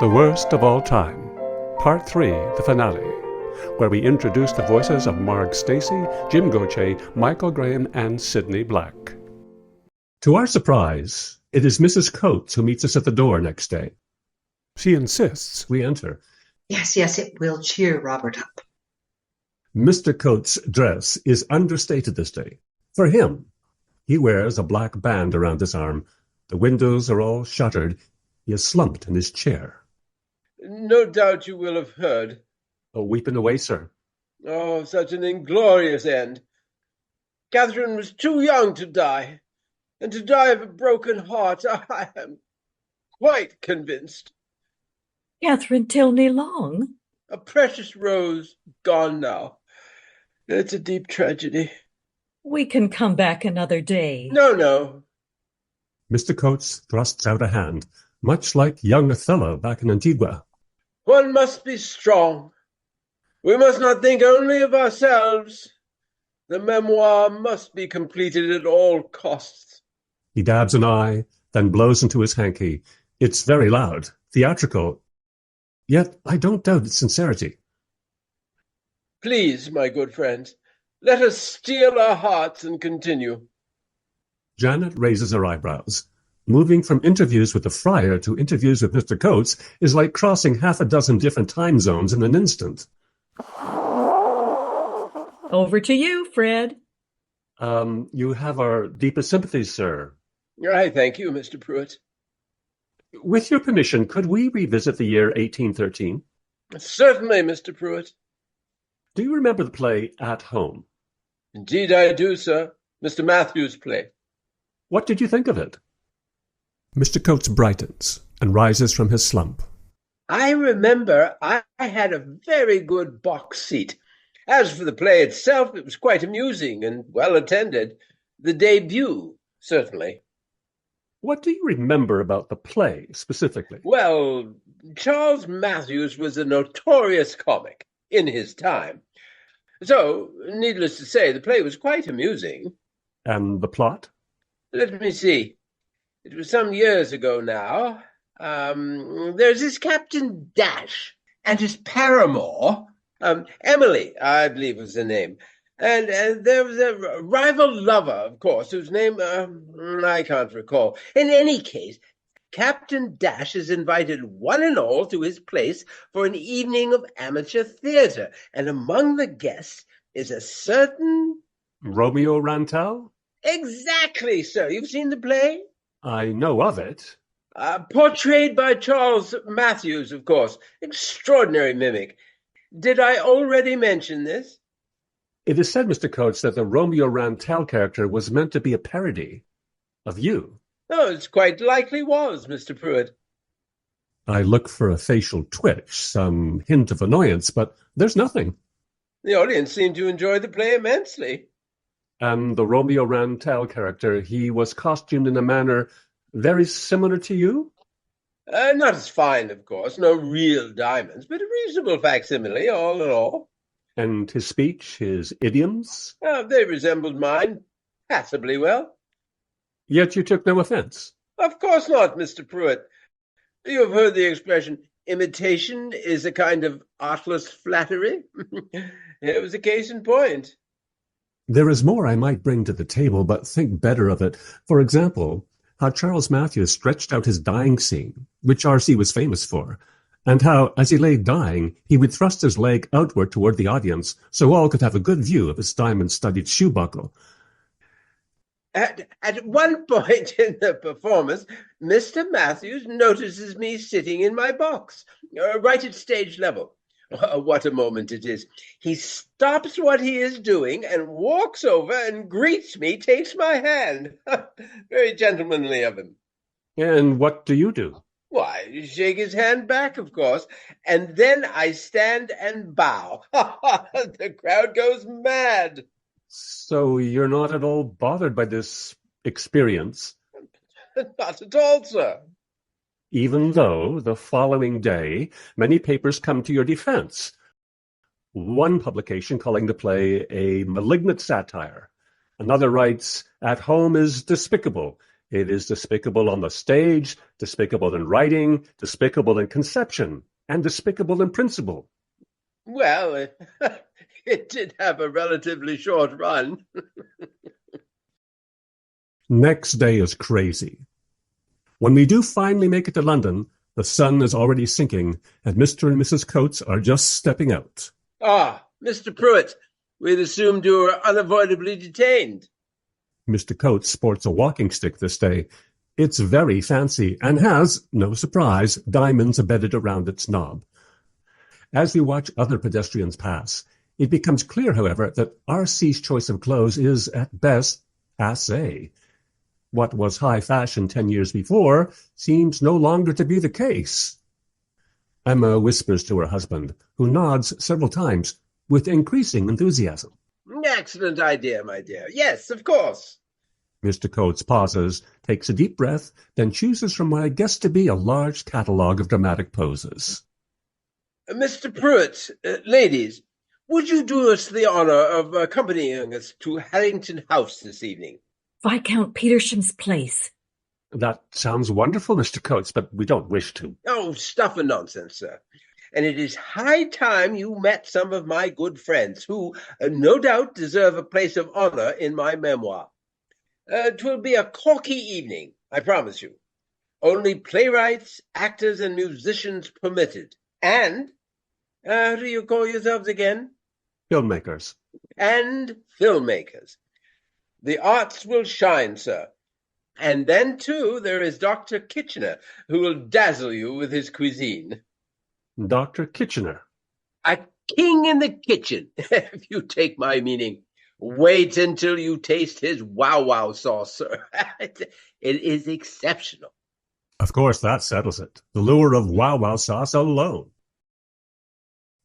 The Worst of All Time, Part 3, the finale, where we introduce the voices of Marg Stacy, Jim Gauthier, Michael Graham, and Sidney Black. To our surprise, it is Mrs. Coates who meets us at the door next day. She insists we enter. Yes, it will cheer Robert up. Mr. Coates' dress is understated this day. For him, he wears a black band around his arm. The windows are all shuttered. He is slumped in his chair. No doubt you will have heard. Oh, weeping away, sir. Oh, such an inglorious end. Catherine was too young to die, and to die of a broken heart, I am quite convinced. Catherine Tilney Long? A precious rose, gone now. It's a deep tragedy. We can come back another day. No. Mr. Coates thrusts out a hand, much like young Othello back in Antigua. One must be strong. We must not think only of ourselves. The memoir must be completed at all costs. He dabs an eye, then blows into his hanky. It's very loud, theatrical, yet I don't doubt its sincerity. Please, my good friends, let us steel our hearts and continue. Janet raises her eyebrows. Moving from interviews with the friar to interviews with Mr. Coates is like crossing half a dozen different time zones in an instant. Over to you, Fred. You have our deepest sympathies, sir. I thank you, Mr. Pruitt. With your permission, could we revisit the year 1813? Certainly, Mr. Pruitt. Do you remember the play At Home? Indeed I do, sir. Mr. Matthews' play. What did you think of it? Mr. Coates brightens and rises from his slump. I remember I had a very good box seat. As for the play itself, it was quite amusing and well attended. The debut, certainly. What do you remember about the play, specifically? Well, Charles Matthews was a notorious comic in his time. So, needless to say, the play was quite amusing. And the plot? Let me see. It was some years ago now. There's this Captain Dash and his paramour, Emily, I believe was the name. And there was a rival lover, of course, whose name I can't recall. In any case, Captain Dash is invited one and all to his place for an evening of amateur theatre, and among the guests is a certain... Romeo Rantel? Exactly, sir. You've seen the play? I know of it. Portrayed by Charles Matthews, of course. Extraordinary mimic. Did I already mention this? It is said, Mr. Coates, that the Romeo Rantel character was meant to be a parody of you. Oh, it quite likely was, Mr. Pruitt. I look for a facial twitch, some hint of annoyance, but there's nothing. The audience seemed to enjoy the play immensely. And the Romeo Rantel character, he was costumed in a manner very similar to you? Not as fine, of course, no real diamonds, but a reasonable facsimile, all in all. And his speech, his idioms? They resembled mine passably well. Yet you took no offense. Of course not, Mr. Pruitt. You have heard the expression, imitation is a kind of artless flattery. It was a case in point. There is more I might bring to the table, but think better of it. For example, how Charles Matthews stretched out his dying scene, which R.C. was famous for, and how, as he lay dying, he would thrust his leg outward toward the audience so all could have a good view of his diamond-studded shoe buckle. At one point in the performance, Mr. Matthews notices me sitting in my box, right at stage level. What a moment it is. He stops what he is doing and walks over and greets me, takes my hand. Very gentlemanly of him. And what do you do? Why, shake his hand back, of course, and then I stand and bow. The crowd goes mad. So you're not at all bothered by this experience? Not at all, sir. Even though the following day many papers come to your defense. One publication calling the play a malignant satire. Another writes, At Home is despicable. It is despicable on the stage, despicable in writing, despicable in conception, and despicable in principle. Well, it did have a relatively short run. Next day is crazy. When we do finally make it to London, the sun is already sinking, and Mr. and Mrs. Coates are just stepping out. Ah, Mr. Pruitt, we'd assumed you were unavoidably detained. Mr. Coates sports a walking stick this day. It's very fancy and has, no surprise, diamonds embedded around its knob. As we watch other pedestrians pass, it becomes clear, however, that R.C.'s choice of clothes is, at best, passé. What was high fashion 10 years before seems no longer to be the case. Emma whispers to her husband, who nods several times with increasing enthusiasm. Excellent idea, my dear. Yes, of course. Mr. Coates pauses, takes a deep breath, then chooses from what I guess to be a large catalogue of dramatic poses. Mr. Pruitt, ladies, would you do us the honor of accompanying us to Harrington House this evening? Viscount Petersham's place. That sounds wonderful, Mr. Coates, but we don't wish to. Oh, stuff and nonsense, sir. And it is high time you met some of my good friends, who, no doubt, deserve a place of honor in my memoir. 'Twill be a corky evening, I promise you. Only playwrights, actors, and musicians permitted. And, how do you call yourselves again? Filmmakers. And filmmakers. The arts will shine, sir. And then, too, there is Dr. Kitchener, who will dazzle you with his cuisine. Dr. Kitchener. A king in the kitchen, if you take my meaning. Wait until you taste his wow-wow sauce, sir. It is exceptional. Of course, that settles it. The lure of wow-wow sauce alone.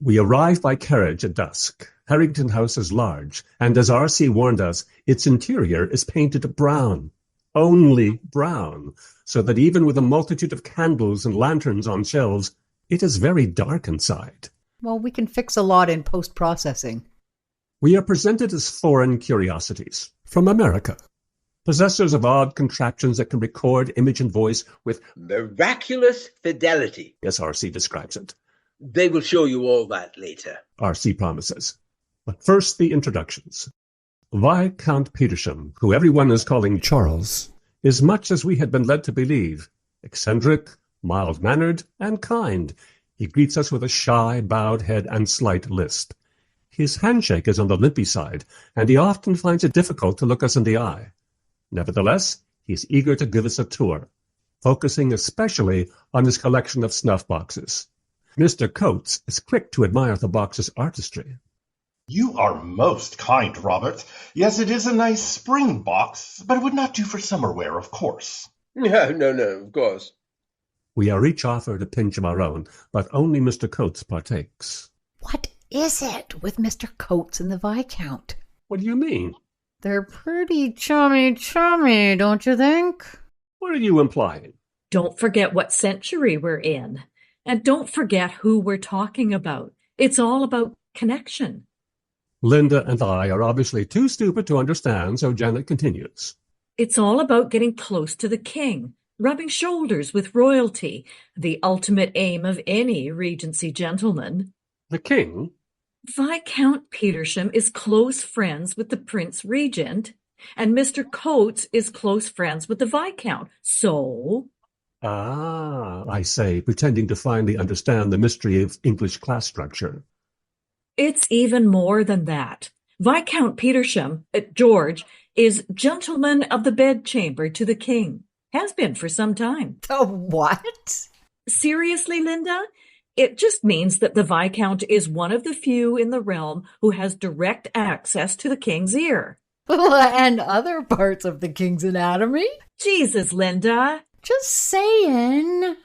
We arrive by carriage at dusk. Harrington House is large, and as R.C. warned us, its interior is painted brown. Only brown, so that even with a multitude of candles and lanterns on shelves, it is very dark inside. Well, we can fix a lot in post-processing. We are presented as foreign curiosities from America, possessors of odd contraptions that can record image and voice with miraculous fidelity, as R.C. describes it. They will show you all that later, R.C. promises. But first, the introductions. Viscount Petersham, who everyone is calling Charles, is much as we had been led to believe, eccentric, mild-mannered, and kind. He greets us with a shy, bowed head and slight lisp. His handshake is on the limpy side, and he often finds it difficult to look us in the eye. Nevertheless, he is eager to give us a tour, focusing especially on his collection of snuff boxes. Mr. Coates is quick to admire the box's artistry. You are most kind, Robert. Yes, it is a nice spring box, but it would not do for summer wear, of course. No, of course. We are each offered a pinch of our own, but only Mr. Coates partakes. What is it with Mr. Coates and the Viscount? What do you mean? They're pretty chummy, don't you think? What are you implying? Don't forget what century we're in. And don't forget who we're talking about. It's all about connection. Linda and I are obviously too stupid to understand, so Janet continues. It's all about getting close to the king, rubbing shoulders with royalty, the ultimate aim of any Regency gentleman. The king? Viscount Petersham is close friends with the Prince Regent, and Mr. Coates is close friends with the Viscount. So... Ah, I say, pretending to finally understand the mystery of English class structure. It's even more than that. Viscount Petersham, George, is gentleman of the bedchamber to the king. Has been for some time. The what? Seriously, Linda? It just means that the Viscount is one of the few in the realm who has direct access to the king's ear. And other parts of the king's anatomy? Jesus, Linda. Just saying.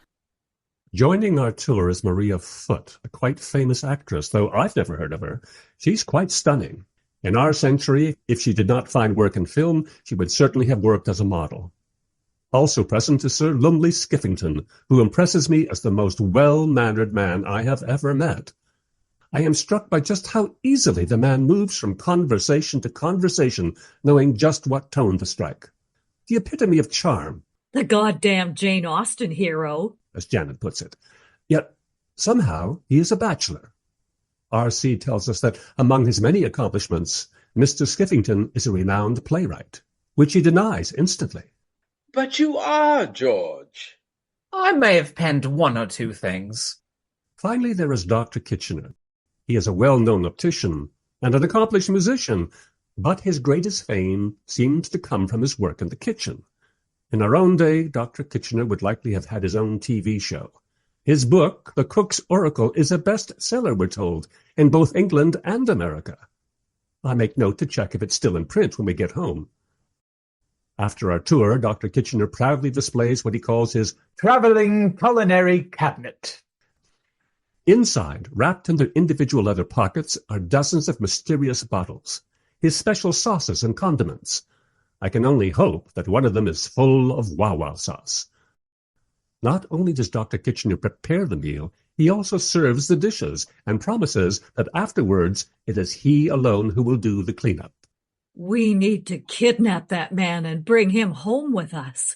Joining our tour is Maria Foote, a quite famous actress, though I've never heard of her. She's quite stunning. In our century, if she did not find work in film, she would certainly have worked as a model. Also present is Sir Lumley Skiffington, who impresses me as the most well-mannered man I have ever met. I am struck by just how easily the man moves from conversation to conversation, knowing just what tone to strike. the epitome of charm, The goddamn Jane Austen hero. as Janet puts it. Yet, somehow, he is a bachelor. R.C. tells us that among his many accomplishments, Mr. Skiffington is a renowned playwright, which he denies instantly. But you are, George. I may have penned one or two things. Finally, there is Dr. Kitchener. He is a well-known optician and an accomplished musician, but his greatest fame seems to come from his work in the kitchen. In our own day, Dr. Kitchener would likely have had his own TV show. His book, The Cook's Oracle, is a bestseller, we're told, in both England and America. I make note to check if it's still in print when we get home. After our tour, Dr. Kitchener proudly displays what he calls his traveling culinary cabinet. Inside, wrapped in their individual leather pockets, are dozens of mysterious bottles, his special sauces and condiments. I can only hope that one of them is full of wow-wow sauce. Not only does Dr. Kitchener prepare the meal, he also serves the dishes and promises that afterwards it is he alone who will do the cleanup. We need to kidnap that man and bring him home with us.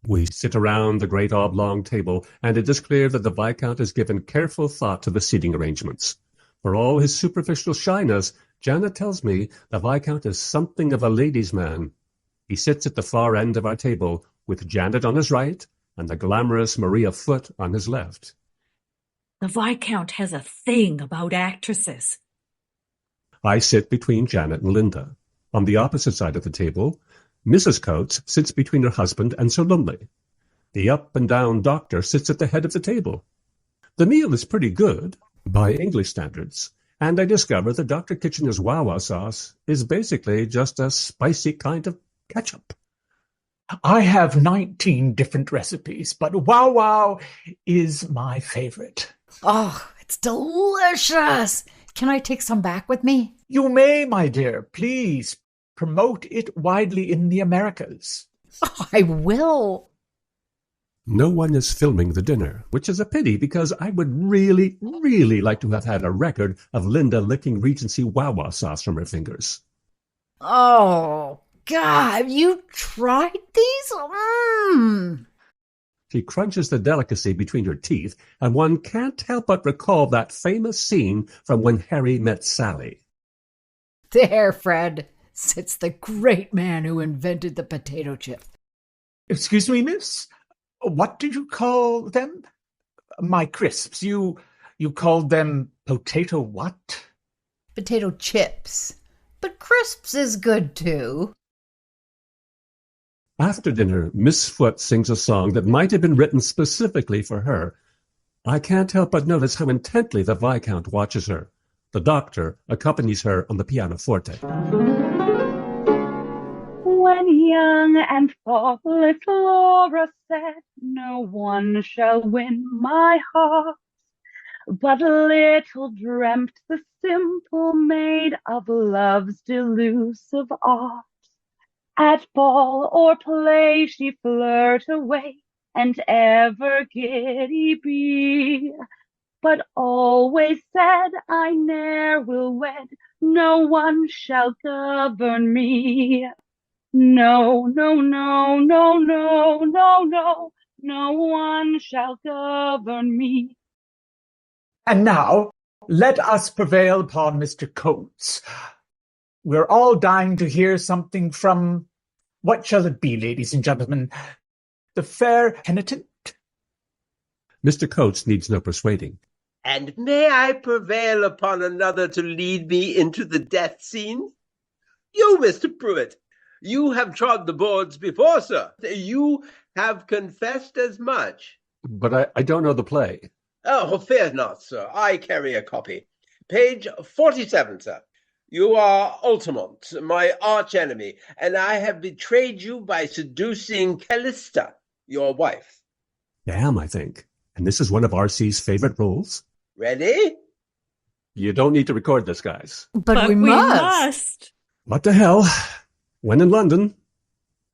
We sit around the great oblong table, and it is clear that the Viscount has given careful thought to the seating arrangements. For all his superficial shyness, Janet tells me the Viscount is something of a ladies' man. He sits at the far end of our table, with Janet on his right and the glamorous Maria Foote on his left. The Viscount has a thing about actresses. I sit between Janet and Linda. On the opposite side of the table, Mrs. Coates sits between her husband and Sir Lumley. The up-and-down doctor sits at the head of the table. The meal is pretty good, by English standards, and I discover that Dr. Kitchener's wow-wow sauce is basically just a spicy kind of ketchup. I have 19 different recipes, but Wow Wow is my favorite. Oh, it's delicious. Can I take some back with me? You may, my dear. Please promote it widely in the Americas. Oh, I will. No one is filming the dinner, which is a pity because I would really, really like to have had a record of Linda licking Regency wow-wow sauce from her fingers. Oh, God, have you tried these? She crunches the delicacy between her teeth, and one can't help but recall that famous scene from When Harry Met Sally. There, Fred, sits the great man who invented the potato chip. Excuse me, miss? What did you call them? My crisps. You called them potato what? Potato chips. But crisps is good, too. After dinner, Miss Foote sings a song that might have been written specifically for her. I can't help but notice how intently the Viscount watches her. The doctor accompanies her on the pianoforte. When young and thoughtless Laura said, "No one shall win my heart," but little dreamt the simple maid of love's delusive art. At ball or play she flirt away, and ever giddy be, but always said, "I ne'er will wed, no one shall govern me." No, no, no, no, no, no, no, no one shall govern me. And now, let us prevail upon Mr. Coates. We're all dying to hear something from, what shall it be, ladies and gentlemen? The fair penitent? Mr. Coates needs no persuading. And may I prevail upon another to lead me into the death scene? You, Mr. Pruitt, you have trod the boards before, sir. You have confessed as much. But I don't know the play. Oh, fear not, sir. I carry a copy. Page 47, sir. You are Altamont, my arch-enemy, and I have betrayed you by seducing Callista, your wife. Damn, I think. And this is one of R.C.'s favorite roles. Ready? You don't need to record this, guys. But we must. What the hell? When in London,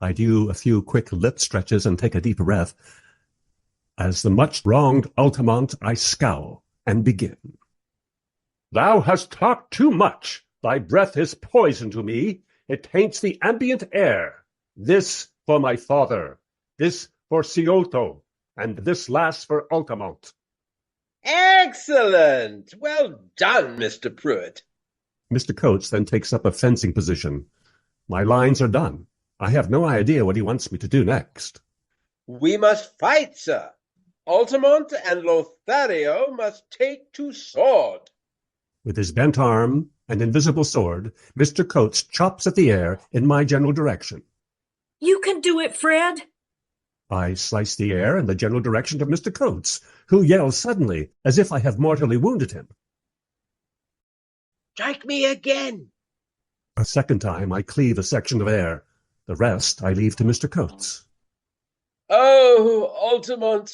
I do a few quick lip stretches and take a deep breath. As the much-wronged Altamont, I scowl and begin. Thou hast talked too much. Thy breath is poison to me. It taints the ambient air. This for my father, this for Ciolto, and this last for Altamont. Excellent! Well done, Mr. Pruitt. Mr. Coates then takes up a fencing position. My lines are done. I have no idea what he wants me to do next. We must fight, sir. Altamont and Lothario must take to sword. With his bent arm and invisible sword, Mr. Coates chops at the air in my general direction. You can do it, Fred. I slice the air in the general direction of Mr. Coates, who yells suddenly, as if I have mortally wounded him. Strike me again. A second time I cleave a section of air. The rest I leave to Mr. Coates. Oh, Altamont,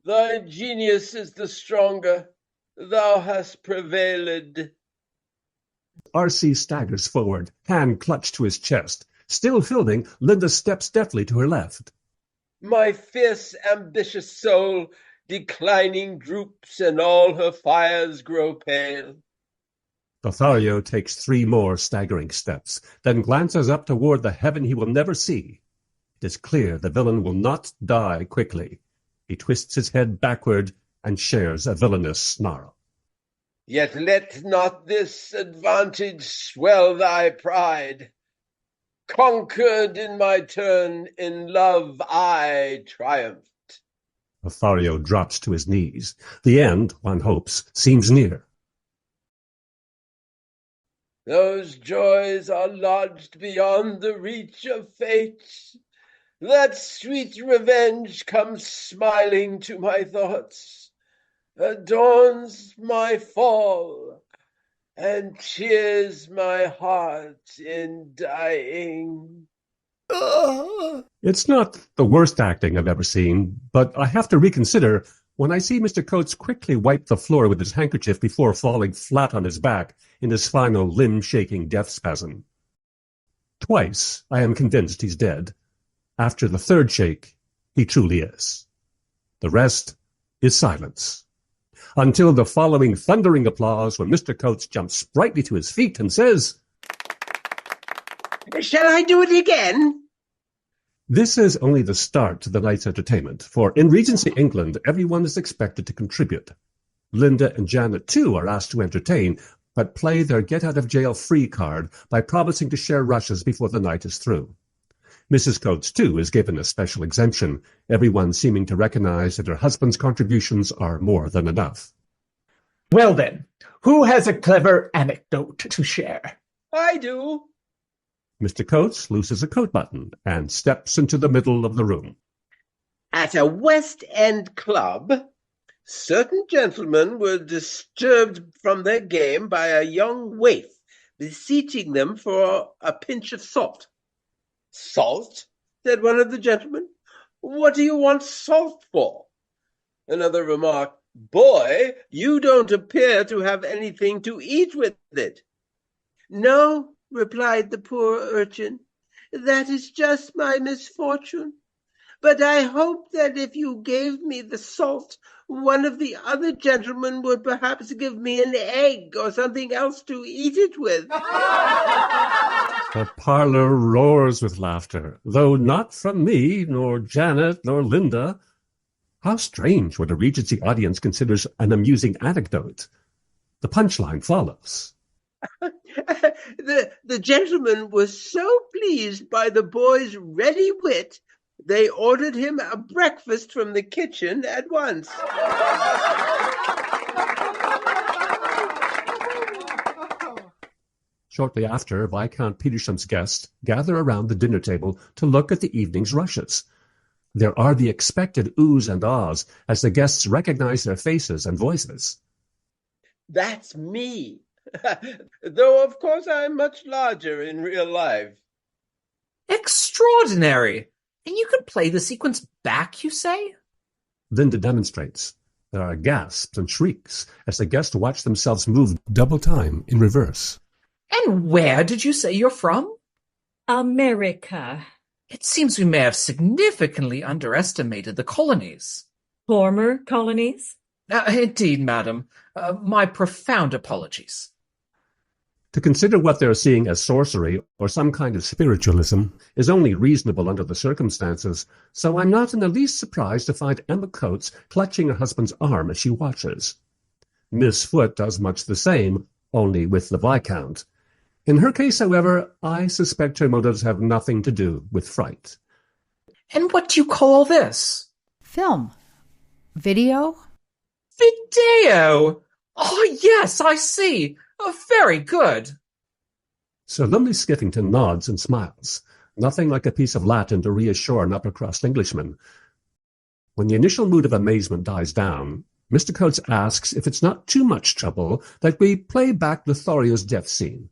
thy genius is the stronger. Thou hast prevailed. R.C. staggers forward, hand clutched to his chest. Still filming, Linda steps deftly to her left. My fierce, ambitious soul, declining droops, and all her fires grow pale. Lothario takes 3 more staggering steps, then glances up toward the heaven he will never see. It is clear the villain will not die quickly. He twists his head backward and shares a villainous snarl. Yet let not this advantage swell thy pride. Conquered in my turn, in love I triumphed. Lothario drops to his knees. The end, one hopes, seems near. Those joys are lodged beyond the reach of fate. That sweet revenge comes smiling to my thoughts, adorns my fall, and cheers my heart in dying. It's not the worst acting I've ever seen, but I have to reconsider when I see Mr. Coates quickly wipe the floor with his handkerchief before falling flat on his back in his final limb-shaking death spasm. Twice I am convinced he's dead. After the third shake, he truly is. The rest is silence. Until the following thundering applause when Mr. Coates jumps sprightly to his feet and says, Shall I do it again? This is only the start to the night's entertainment, for in Regency England, everyone is expected to contribute. Linda and Janet, too, are asked to entertain, but play their get-out-of-jail-free card by promising to share rushes before the night is through. Mrs. Coates, too, is given a special exemption, everyone seeming to recognize that her husband's contributions are more than enough. Well then, who has a clever anecdote to share? I do. Mr. Coates looses a coat button and steps into the middle of the room. At a West End club, certain gentlemen were disturbed from their game by a young waif beseeching them for a pinch of salt. Salt? Said one of the gentlemen. What do you want salt for? Another remarked, Boy, you don't appear to have anything to eat with it. No, replied the poor urchin, that is just my misfortune. But I hope that if you gave me the salt, one of the other gentlemen would perhaps give me an egg or something else to eat it with. The parlor roars with laughter, though not from me, nor Janet, nor Linda. How strange what a Regency audience considers an amusing anecdote. The punchline follows. The gentleman was so pleased by the boy's ready wit, they ordered him a breakfast from the kitchen at once. Shortly after, Viscount Petersham's guests gather around the dinner table to look at the evening's rushes. There are the expected oohs and ahs as the guests recognize their faces and voices. That's me. Though, of course, I'm much larger in real life. Extraordinary! And you can play the sequence back, you say? Linda demonstrates. There are gasps and shrieks as the guests watch themselves move double time in reverse. And where did you say you're from? America. It seems we may have significantly underestimated the colonies. Former colonies? Indeed, madam. My profound apologies. To consider what they're seeing as sorcery or some kind of spiritualism is only reasonable under the circumstances, so I'm not in the least surprised to find Emma Coates clutching her husband's arm as she watches. Miss Foote does much the same, only with the Viscount. In her case, however, I suspect her motives have nothing to do with fright. And what do you call this? Film. Video? Video! Oh, yes, I see. Oh, very good. Sir Lumley Skiffington nods and smiles, nothing like a piece of Latin to reassure an upper-crust Englishman. When the initial mood of amazement dies down, Mr. Coates asks if it's not too much trouble that we play back Lothario's death scene.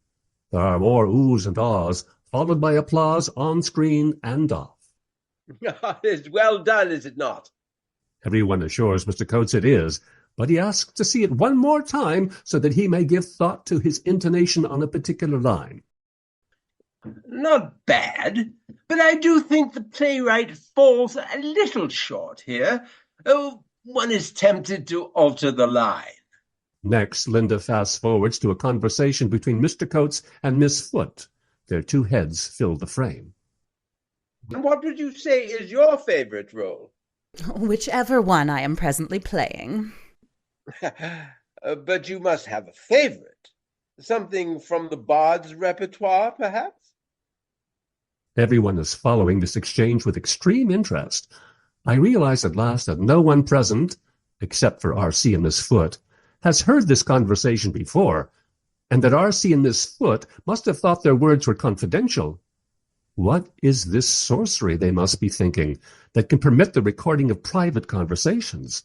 There are more oohs and ahs, followed by applause on screen and off. It's well done, is it not? Everyone assures Mr. Coates it is, but he asks to see it one more time so that he may give thought to his intonation on a particular line. Not bad, but I do think the playwright falls a little short here. Oh, one is tempted to alter the line. Next, Linda fast-forwards to a conversation between Mr. Coates and Miss Foote. Their two heads fill the frame. And what would you say is your favorite role? Whichever one I am presently playing. But you must have a favorite. Something from the bard's repertoire, perhaps? Everyone is following this exchange with extreme interest. I realize at last that no one present, except for R.C. and Miss Foote, has heard this conversation before, and that R.C. and Miss Foote must have thought their words were confidential. What is this sorcery, they must be thinking, that can permit the recording of private conversations?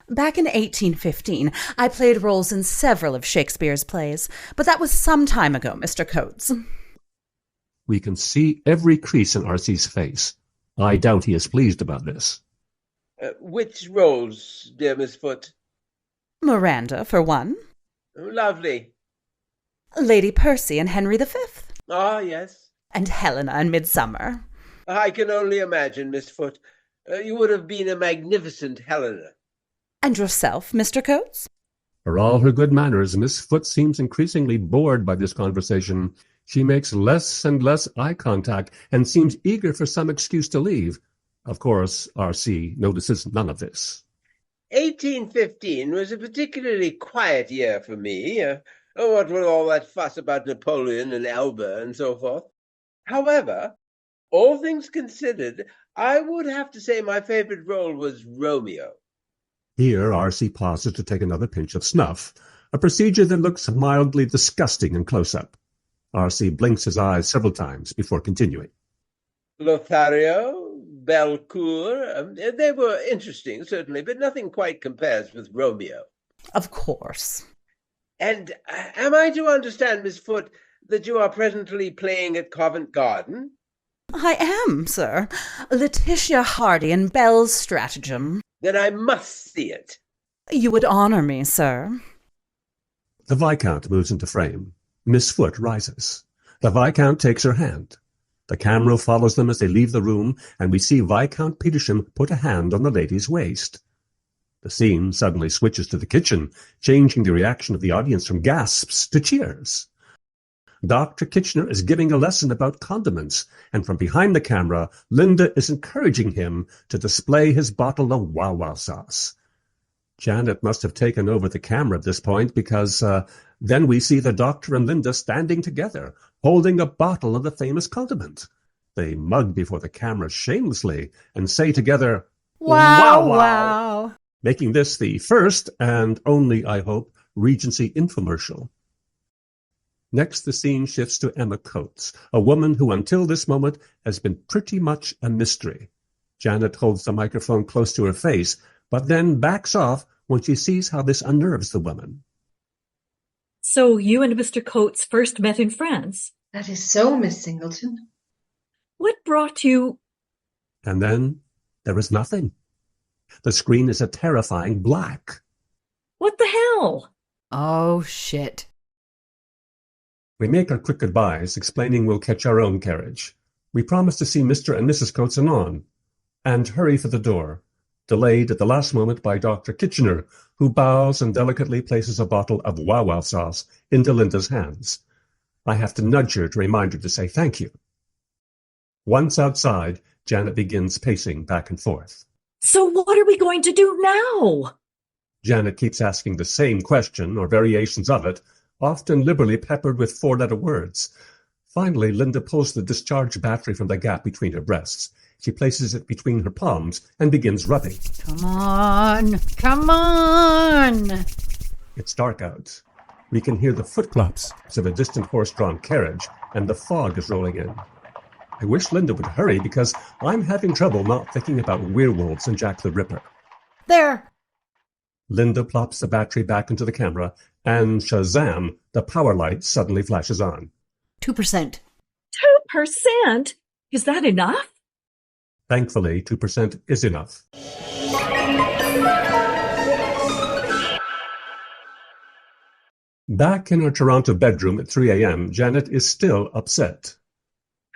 Back in 1815, I played roles in several of Shakespeare's plays, but that was some time ago, Mr. Coates. We can see every crease in R.C.'s face. I doubt he is pleased about this. Which roles, dear Miss Foote? Miranda, for one. Lovely. Lady Percy in Henry V. Ah, yes. And Helena in Midsummer. I can only imagine, Miss Foote. You would have been a magnificent Helena. And yourself, Mr. Coates? For all her good manners, Miss Foote seems increasingly bored by this conversation. She makes less and less eye contact and seems eager for some excuse to leave. Of course, R.C. notices none of this. 1815 was a particularly quiet year for me. What with all that fuss about Napoleon and Elba and so forth. However, all things considered, I would have to say my favorite role was Romeo. Here, R.C. pauses to take another pinch of snuff, a procedure that looks mildly disgusting in close-up. R.C. blinks his eyes several times before continuing. Lothario, Belcour, they were interesting, certainly, but nothing quite compares with Romeo. Of course. And am I to understand, Miss Foote, that you are presently playing at Covent Garden? I am, sir. Letitia Hardy in Bell's Stratagem. Then I must see it. You would honor me, sir. The Viscount moves into frame. Miss Foote rises. The Viscount takes her hand. The camera follows them as they leave the room, and we see Viscount Petersham put a hand on the lady's waist. The scene suddenly switches to the kitchen, changing the reaction of the audience from gasps to cheers. Dr. Kitchener is giving a lesson about condiments, and from behind the camera, Linda is encouraging him to display his bottle of Wow sauce. Janet must have taken over the camera at this point because then we see the doctor and Linda standing together, holding a bottle of the famous condiment. They mug before the camera shamelessly and say together, Wow. Making this the first and only, I hope, Regency infomercial. Next, the scene shifts to Emma Coates, a woman who until this moment has been pretty much a mystery. Janet holds the microphone close to her face, but then backs off when she sees how this unnerves the woman. So you and Mr. Coates first met in France? That is so, Miss Singleton. What brought you... And then there is nothing. The screen is a terrifying black. What the hell? Oh, shit. We make our quick goodbyes, explaining we'll catch our own carriage. We promise to see Mr. and Mrs. Coates anon, and hurry for the door. delayed at the last moment by Dr. Kitchener, who bows and delicately places a bottle of Wow sauce into Linda's hands. I have to nudge her to remind her to say thank you. Once outside, Janet begins pacing back and forth. So what are we going to do now? Janet keeps asking the same question or variations of it, often liberally peppered with four-letter words. Finally, Linda pulls the discharged battery from the gap between her breasts. She places it between her palms and begins rubbing. Come on! Come on! It's dark out. We can hear the footclops of a distant horse-drawn carriage, and the fog is rolling in. I wish Linda would hurry because I'm having trouble not thinking about werewolves and Jack the Ripper. There! Linda plops the battery back into the camera, and shazam, the power light suddenly flashes on. 2%. 2%? Is that enough? Thankfully, 2% is enough. Back in her Toronto bedroom at 3 a.m., Janet is still upset.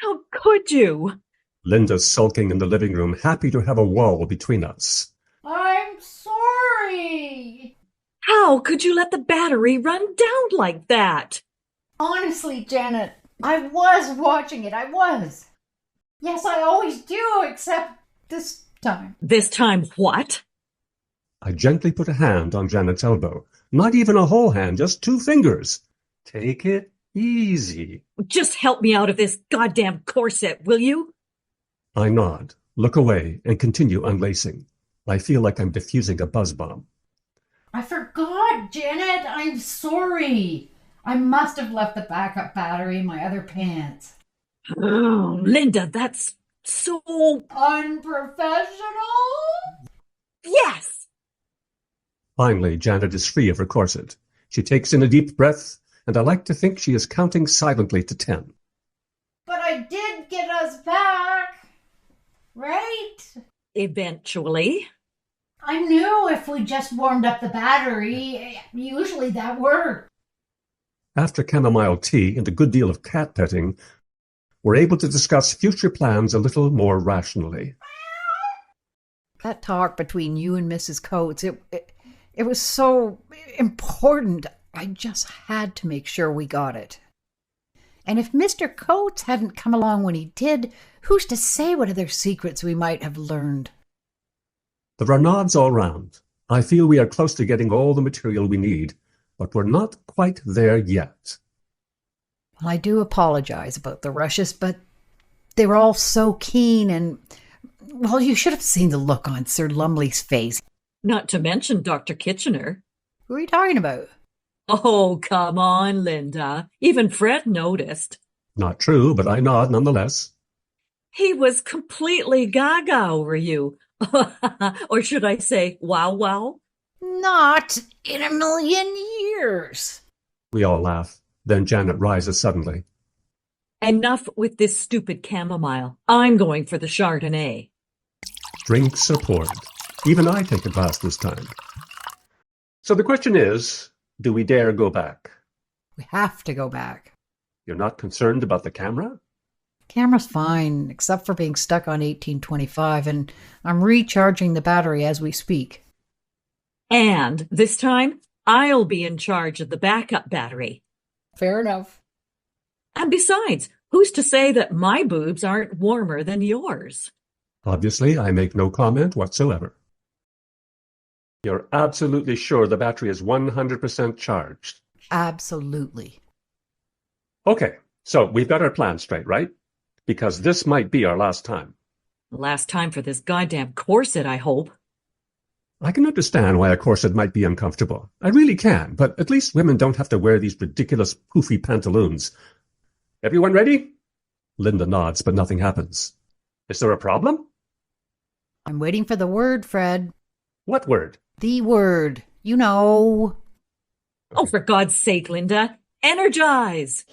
How could you? Linda's sulking in the living room, happy to have a wall between us. I'm sorry! How could you let the battery run down like that? Honestly, Janet, I was watching it. I was. Yes, I always do, except this time. This time what? I gently put a hand on Janet's elbow. Not even a whole hand, just 2 fingers. Take it easy. Just help me out of this goddamn corset, will you? I nod, look away, and continue unlacing. I feel like I'm defusing a buzz bomb. I forgot, Janet. I'm sorry. I must have left the backup battery in my other pants. Oh, Linda, that's so unprofessional. Yes! Finally, Janet is free of her corset. She takes in a deep breath, and I like to think she is counting silently to 10. But I did get us back, right? Eventually. I knew if we just warmed up the battery, usually that worked. After chamomile tea and a good deal of cat petting, we're able to discuss future plans a little more rationally. That talk between you and Mrs. Coates, it was so important. I just had to make sure we got it. And if Mr. Coates hadn't come along when he did, who's to say what other secrets we might have learned? There are nods all round. I feel we are close to getting all the material we need, but we're not quite there yet. Well, I do apologize about the rushes, but they were all so keen and, well, you should have seen the look on Sir Lumley's face. Not to mention Dr. Kitchener. Who are you talking about? Oh, come on, Linda. Even Fred noticed. Not true, but I nod nonetheless. He was completely gaga over you. Or should I say, wow? Not in a million years. We all laugh. Then Janet rises suddenly. Enough with this stupid chamomile. I'm going for the Chardonnay. Drinks are poured. Even I take a glass this time. So the question is, do we dare go back? We have to go back. You're not concerned about the camera? Camera's fine, except for being stuck on 1825, and I'm recharging the battery as we speak. And this time, I'll be in charge of the backup battery. Fair enough. And besides, who's to say that my boobs aren't warmer than yours? Obviously, I make no comment whatsoever. You're absolutely sure the battery is 100% charged? Absolutely. Okay, so we've got our plan straight, right? Because this might be our last time. Last time for this goddamn corset, I hope. I can understand why a corset might be uncomfortable. I really can, but at least women don't have to wear these ridiculous poofy pantaloons. Everyone ready? Linda nods, but nothing happens. Is there a problem? I'm waiting for the word, Fred. What word? The word. You know. Oh, for God's sake, Linda. Energize!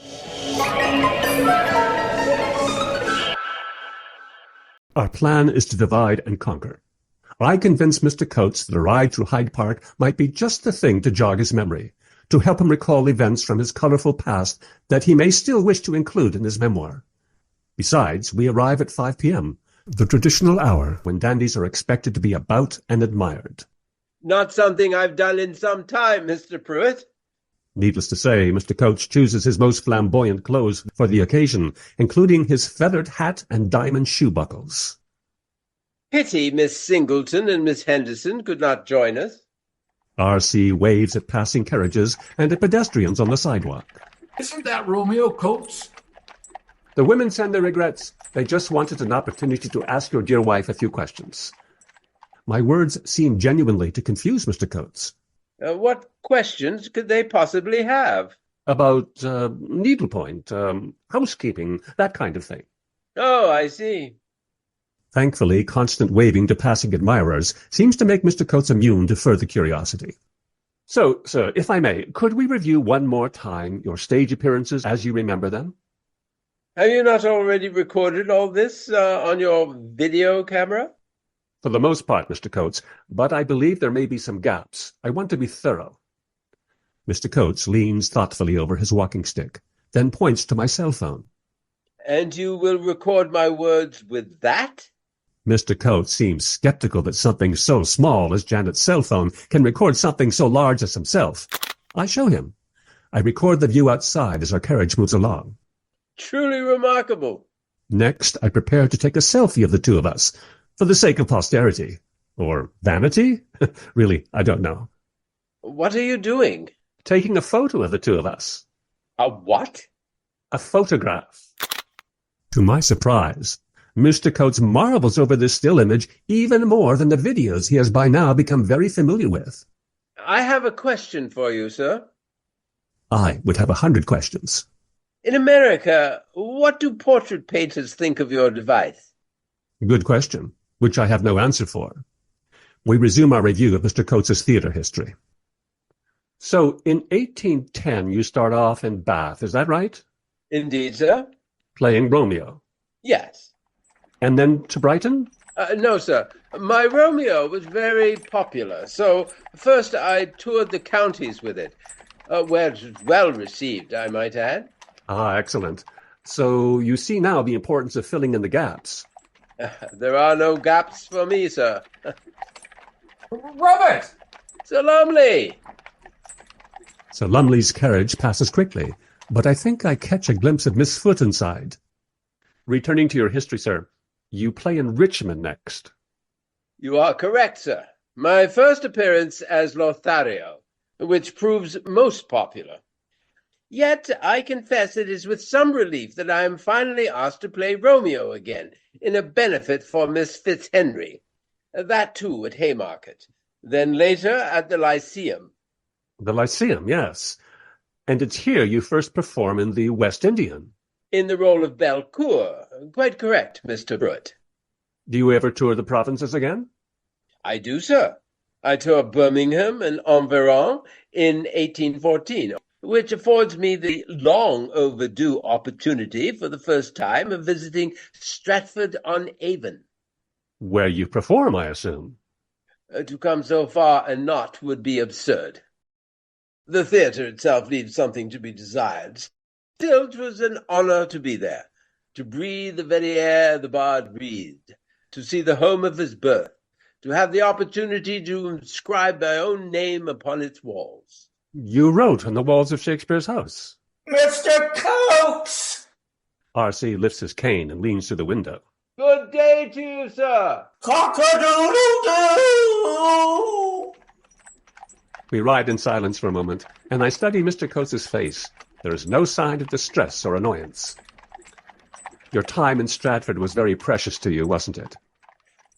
Our plan is to divide and conquer. I convinced Mr. Coates that a ride through Hyde Park might be just the thing to jog his memory, to help him recall events from his colorful past that he may still wish to include in his memoir. Besides, we arrive at 5 p.m., The traditional hour when dandies are expected to be about and admired. Not something I've done in some time, Mr. Pruitt. Needless to say, Mr. Coates chooses his most flamboyant clothes for the occasion, including his feathered hat and diamond shoe buckles. Pity Miss Singleton and Miss Henderson could not join us. R.C. waves at passing carriages and at pedestrians on the sidewalk. Isn't that Romeo, Coates? The women send their regrets. They just wanted an opportunity to ask your dear wife a few questions. My words seem genuinely to confuse Mr. Coates. What questions could they possibly have? About needlepoint, housekeeping, that kind of thing. Oh, I see. Thankfully, constant waving to passing admirers seems to make Mr. Coates immune to further curiosity. So, sir, if I may, could we review one more time your stage appearances as you remember them? Have you not already recorded all this on your video camera? For the most part, Mr. Coates, but I believe there may be some gaps. I want to be thorough. Mr. Coates leans thoughtfully over his walking stick, then points to my cell phone. And you will record my words with that? Mr. Coates seems skeptical that something so small as Janet's cell phone can record something so large as himself. I show him. I record the view outside as our carriage moves along. Truly remarkable. Next, I prepare to take a selfie of the two of us, for the sake of posterity. Or vanity? Really, I don't know. What are you doing? Taking a photo of the two of us. A what? A photograph. To my surprise, Mr. Coates marvels over this still image even more than the videos he has by now become very familiar with. I have a question for you, sir. I would have 100 questions. In America, what do portrait painters think of your device? Good question, which I have no answer for. We resume our review of Mr. Coates's theater history. So, in 1810, you start off in Bath, is that right? Indeed, sir. Playing Romeo. Yes. And then to Brighton? No, sir. My Romeo was very popular, so first I toured the counties with it, where it was well received, I might add. Ah, excellent. So you see now the importance of filling in the gaps. There are no gaps for me, sir. Robert! Sir Lumley! Sir Lumley's carriage passes quickly, but I think I catch a glimpse of Miss Foote inside. Returning to your history, sir, you play in Richmond next. You are correct, sir. My first appearance as Lothario, which proves most popular. Yet I confess it is with some relief that I am finally asked to play Romeo again, in a benefit for Miss Fitzhenry. That too at Haymarket. Then later at the Lyceum. The Lyceum, yes. And it's here you first perform in the West Indian. In the role of Belcour. Quite correct, Mr. Pruitt. Do you ever tour the provinces again? I do, sir. I tour Birmingham and Environ in 1814, which affords me the long overdue opportunity for the first time of visiting Stratford-on-Avon. Where you perform, I assume. To come so far and not would be absurd. The theatre itself leaves something to be desired. Still, 'twas an honour to be there, to breathe the very air the bard breathed, to see the home of his birth, to have the opportunity to inscribe my own name upon its walls. You wrote on the walls of Shakespeare's house. Mr. Coates! R.C. lifts his cane and leans through the window. Good day to you, sir. Cock-a-doodle-doo! We ride in silence for a moment, and I study Mr. Coates's face. There is no sign of distress or annoyance. Your time in Stratford was very precious to you, wasn't it?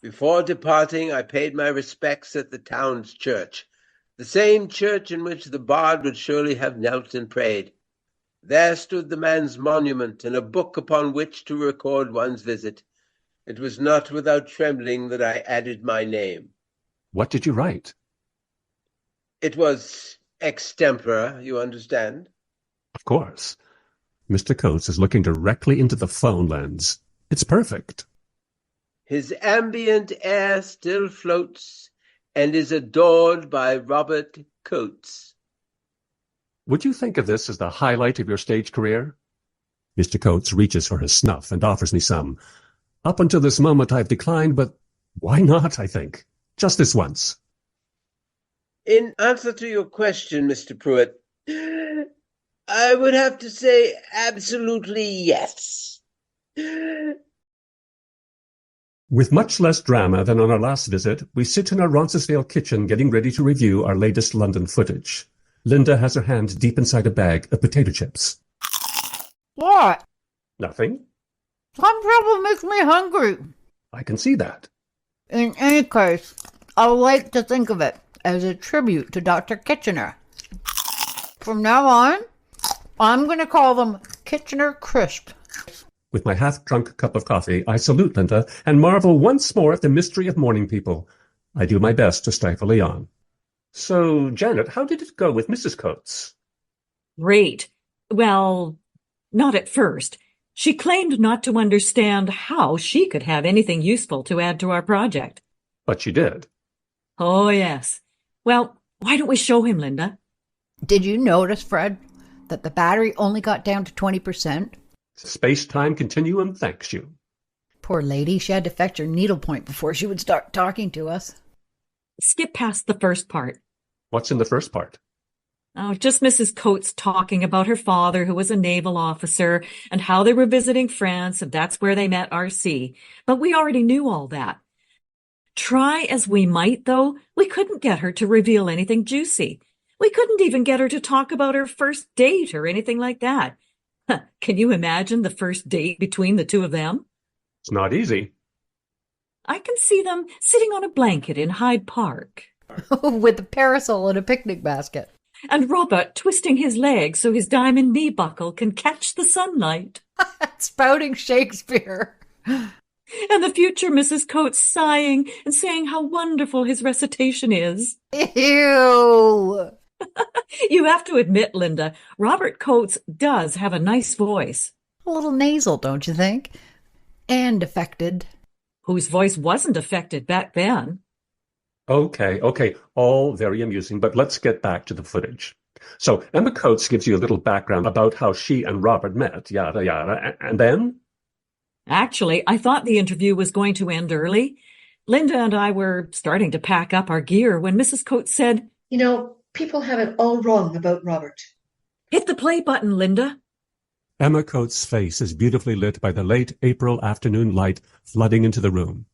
Before departing, I paid my respects at the town's church, the same church in which the bard would surely have knelt and prayed. There stood the man's monument and a book upon which to record one's visit. It was not without trembling that I added my name. What did you write? It was extempore, you understand? Of course. Mr. Coates is looking directly into the phone lens. It's perfect. His ambient air still floats and is adored by Robert Coates. Would you think of this as the highlight of your stage career? Mr. Coates reaches for his snuff and offers me some. Up until this moment I've declined, but why not, I think? Just this once. In answer to your question, Mr. Pruitt, I would have to say absolutely yes. With much less drama than on our last visit, we sit in our Roncesvalles kitchen getting ready to review our latest London footage. Linda has her hand deep inside a bag of potato chips. What? Nothing? Some trouble makes me hungry. I can see that. In any case, I like to think of it as a tribute to Dr. Kitchener. From now on, I'm going to call them Kitchener Crisp. With my half-drunk cup of coffee, I salute Linda and marvel once more at the mystery of morning people. I do my best to stifle a yawn. So, Janet, how did it go with Mrs. Coates? Great. Well, not at first. She claimed not to understand how she could have anything useful to add to our project. But she did. Oh, yes. Well, why don't we show him, Linda? Did you notice, Fred, that the battery only got down to 20%? Space-time continuum thanks you. Poor lady, she had to fetch her needlepoint before she would start talking to us. Skip past the first part. What's in the first part? Oh, just Mrs. Coates talking about her father, who was a naval officer, and how they were visiting France, and that's where they met R.C. But we already knew all that. Try as we might, though, we couldn't get her to reveal anything juicy. We couldn't even get her to talk about her first date or anything like that. Can you imagine the first date between the two of them? It's not easy. I can see them sitting on a blanket in Hyde Park. With a parasol and a picnic basket. And Robert twisting his leg so his diamond knee buckle can catch the sunlight. Spouting Shakespeare. And the future Mrs. Coates sighing and saying how wonderful his recitation is. Ew! You have to admit, Linda, Robert Coates does have a nice voice. A little nasal, don't you think? And affected. Whose voice wasn't affected back then. Okay, all very amusing, but let's get back to the footage. So Emma Coates gives you a little background about how she and Robert met, yada yada, and then? Actually, I thought the interview was going to end early. Linda and I were starting to pack up our gear when Mrs. Coates said, You know, people have it all wrong about Robert. Hit the play button, Linda. Emma Coates' face is beautifully lit by the late April afternoon light flooding into the room.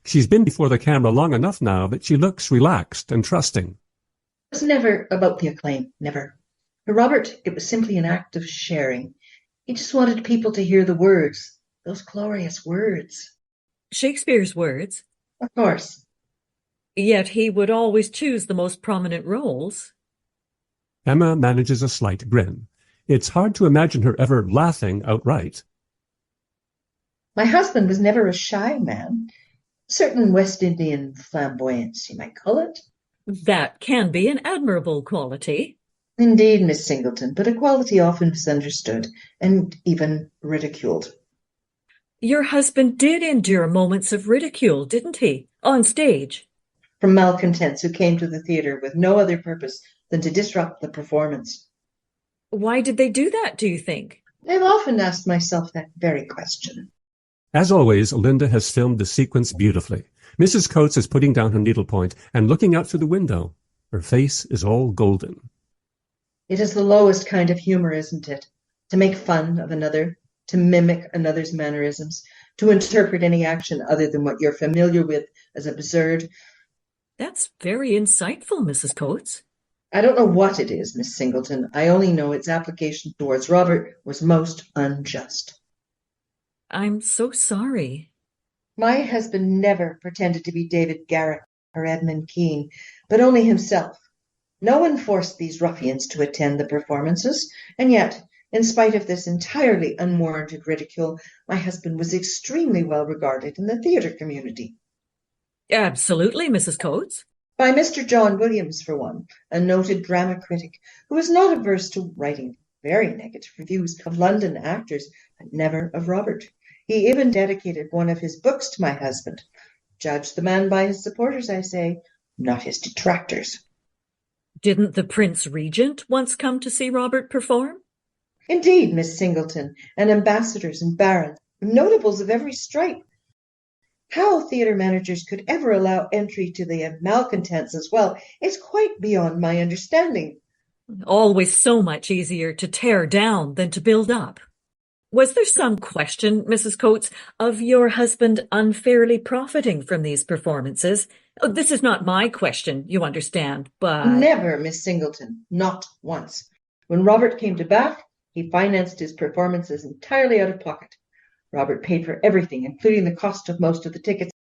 She's been before the camera long enough now that she looks relaxed and trusting. It was never about the acclaim, never. For Robert, it was simply an act of sharing. He just wanted people to hear the words, those glorious words. Shakespeare's words. Of course. Yet he would always choose the most prominent roles. Emma manages a slight grin. It's hard to imagine her ever laughing outright. My husband was never a shy man. Certain West Indian flamboyance, you might call it. That can be an admirable quality. Indeed, Miss Singleton, but a quality often misunderstood and even ridiculed. Your husband did endure moments of ridicule, didn't he? On stage. From malcontents who came to the theatre with no other purpose than to disrupt the performance. Why did they do that, do you think? I've often asked myself that very question. As always, Linda has filmed the sequence beautifully. Mrs. Coates is putting down her needlepoint and looking out through the window. Her face is all golden. It is the lowest kind of humor, isn't it? To make fun of another, to mimic another's mannerisms, to interpret any action other than what you're familiar with as absurd. That's very insightful, Mrs. Coates. I don't know what it is, Miss Singleton. I only know its application towards Robert was most unjust. I'm so sorry. My husband never pretended to be David Garrick or Edmund Kean, but only himself. No one forced these ruffians to attend the performances, and yet, in spite of this entirely unwarranted ridicule, my husband was extremely well regarded in the theatre community. Absolutely, Mrs. Coates. By Mr. John Williams, for one, a noted drama critic who was not averse to writing very negative reviews of London actors, but never of Robert. He even dedicated one of his books to my husband. Judge the man by his supporters, I say, not his detractors. Didn't the Prince Regent once come to see Robert perform? Indeed, Miss Singleton, and ambassadors and barons, notables of every stripe. How theatre managers could ever allow entry to the malcontents as well is quite beyond my understanding. Always so much easier to tear down than to build up. Was there some question, Mrs. Coates, of your husband unfairly profiting from these performances? Oh, this is not my question, you understand, but... Never, Miss Singleton, not once. When Robert came to Bath, he financed his performances entirely out of pocket. Robert paid for everything, including the cost of most of the tickets.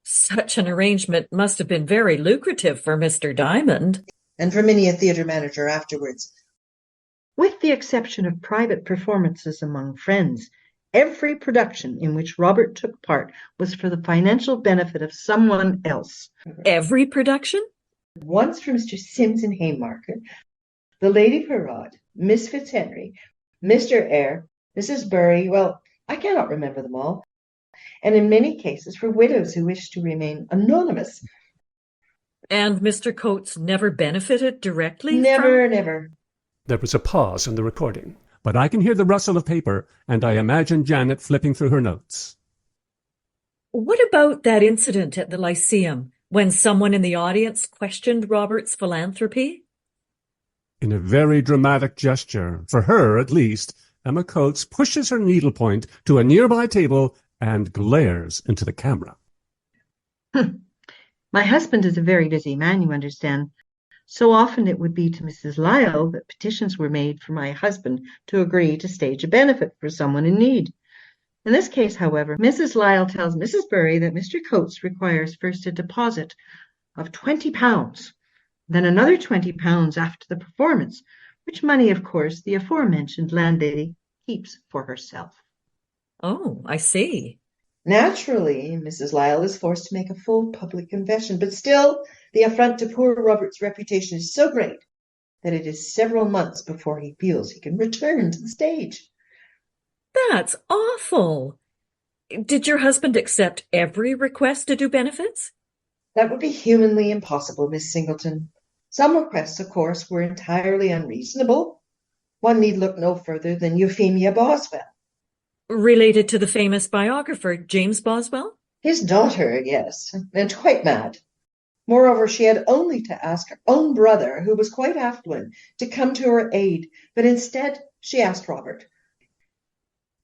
Such an arrangement must have been very lucrative for Mr. Diamond. And for many a theatre manager afterwards. With the exception of private performances among friends, every production in which Robert took part was for the financial benefit of someone else. Every production? Once for Mr. Sims in Haymarket, the Lady Parade, Miss Fitzhenry, Mr. Eyre, Mrs. Bury, well, I cannot remember them all, and in many cases for widows who wished to remain anonymous. And Mr. Coates never benefited directly? Never. There was a pause in the recording, but I can hear the rustle of paper, and I imagine Janet flipping through her notes. What about that incident at the Lyceum, when someone in the audience questioned Robert's philanthropy? In a very dramatic gesture, for her at least, Emma Coates pushes her needlepoint to a nearby table and glares into the camera. My husband is a very busy man, you understand. So often it would be to Mrs. Lyle that petitions were made for my husband to agree to stage a benefit for someone in need. In this case, however, Mrs. Lyle tells Mrs. Bury that Mr. Coates requires first a deposit of £20, then another £20 after the performance, which money, of course, the aforementioned landlady keeps for herself. Oh, I see. Naturally, Mrs. Lyle is forced to make a full public confession, but still, the affront to poor Robert's reputation is so great that it is several months before he feels he can return to the stage. That's awful. Did your husband accept every request to do benefits? That would be humanly impossible, Miss Singleton. Some requests, of course, were entirely unreasonable. One need look no further than Euphemia Boswell. Related to the famous biographer, James Boswell? His daughter, yes, and quite mad. Moreover, she had only to ask her own brother, who was quite affluent, to come to her aid, but instead she asked Robert.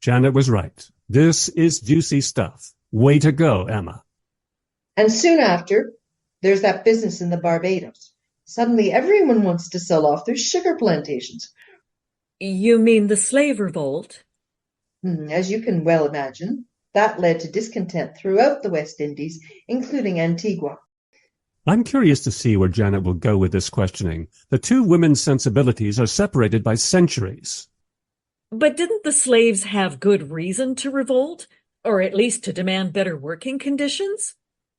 Janet was right. This is juicy stuff. Way to go, Emma. And soon after, there's that business in the Barbados. Suddenly everyone wants to sell off their sugar plantations. You mean the slave revolt? As you can well imagine, that led to discontent throughout the West Indies, including Antigua. I'm curious to see where Janet will go with this questioning. The two women's sensibilities are separated by centuries. But didn't the slaves have good reason to revolt, or at least to demand better working conditions?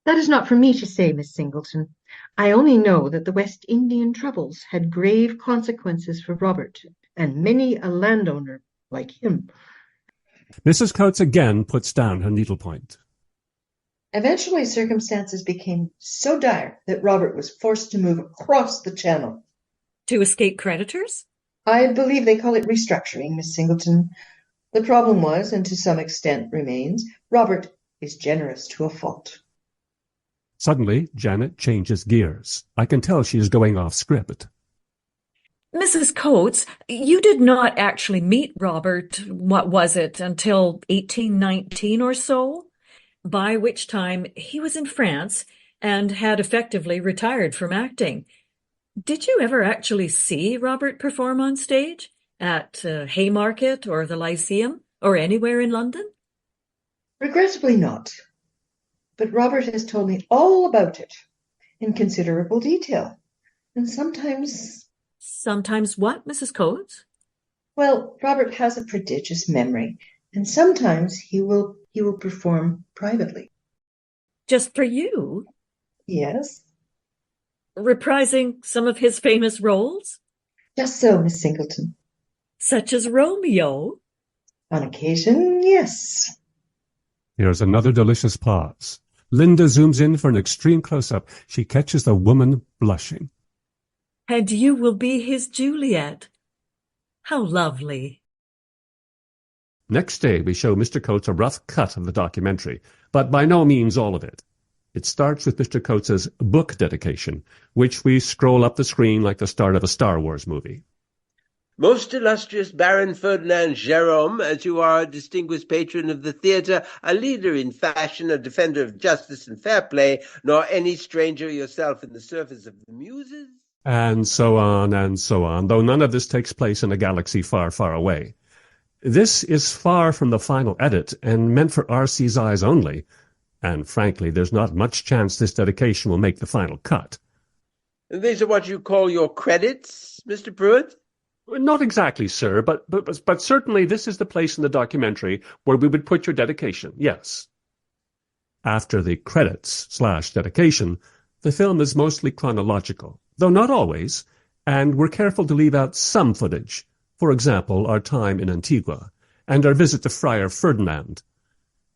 That is not for me to say, Miss Singleton. I only know that the West Indian troubles had grave consequences for Robert, and many a landowner like him. Mrs. Coates again puts down her needlepoint. Eventually, circumstances became so dire that Robert was forced to move across the channel. To escape creditors? I believe they call it restructuring, Miss Singleton. The problem was, and to some extent remains, Robert is generous to a fault. Suddenly, Janet changes gears. I can tell she is going off script. Mrs. Coates, you did not actually meet Robert, what was it, until 1819 or so? By which time he was in France and had effectively retired from acting. Did you ever actually see Robert perform on stage? At Haymarket or the Lyceum or anywhere in London? Regrettably not. But Robert has told me all about it in considerable detail. And sometimes... Sometimes what, Mrs. Coates? Well, Robert has a prodigious memory, and sometimes he will perform privately. Just for you? Yes. Reprising some of his famous roles? Just so, Miss Singleton. Such as Romeo? On occasion, yes. Here's another delicious pause. Linda zooms in for an extreme close-up. She catches the woman blushing. And you will be his Juliet. How lovely. Next day, we show Mr. Coates a rough cut of the documentary, but by no means all of it. It starts with Mr. Coates's book dedication, which we scroll up the screen like the start of a Star Wars movie. Most illustrious Baron Ferdinand Jérôme, as you are a distinguished patron of the theatre, a leader in fashion, a defender of justice and fair play, nor any stranger yourself in the service of the muses. And so on, though none of this takes place in a galaxy far, far away. This is far from the final edit and meant for R.C.'s eyes only, and frankly, there's not much chance this dedication will make the final cut. These are what you call your credits, Mr. Pruitt? Not exactly, sir, but certainly this is the place in the documentary where we would put your dedication, yes. After the credits/dedication, the film is mostly chronological, though not always, and we're careful to leave out some footage. For example, our time in Antigua, and our visit to Friar Ferdinand,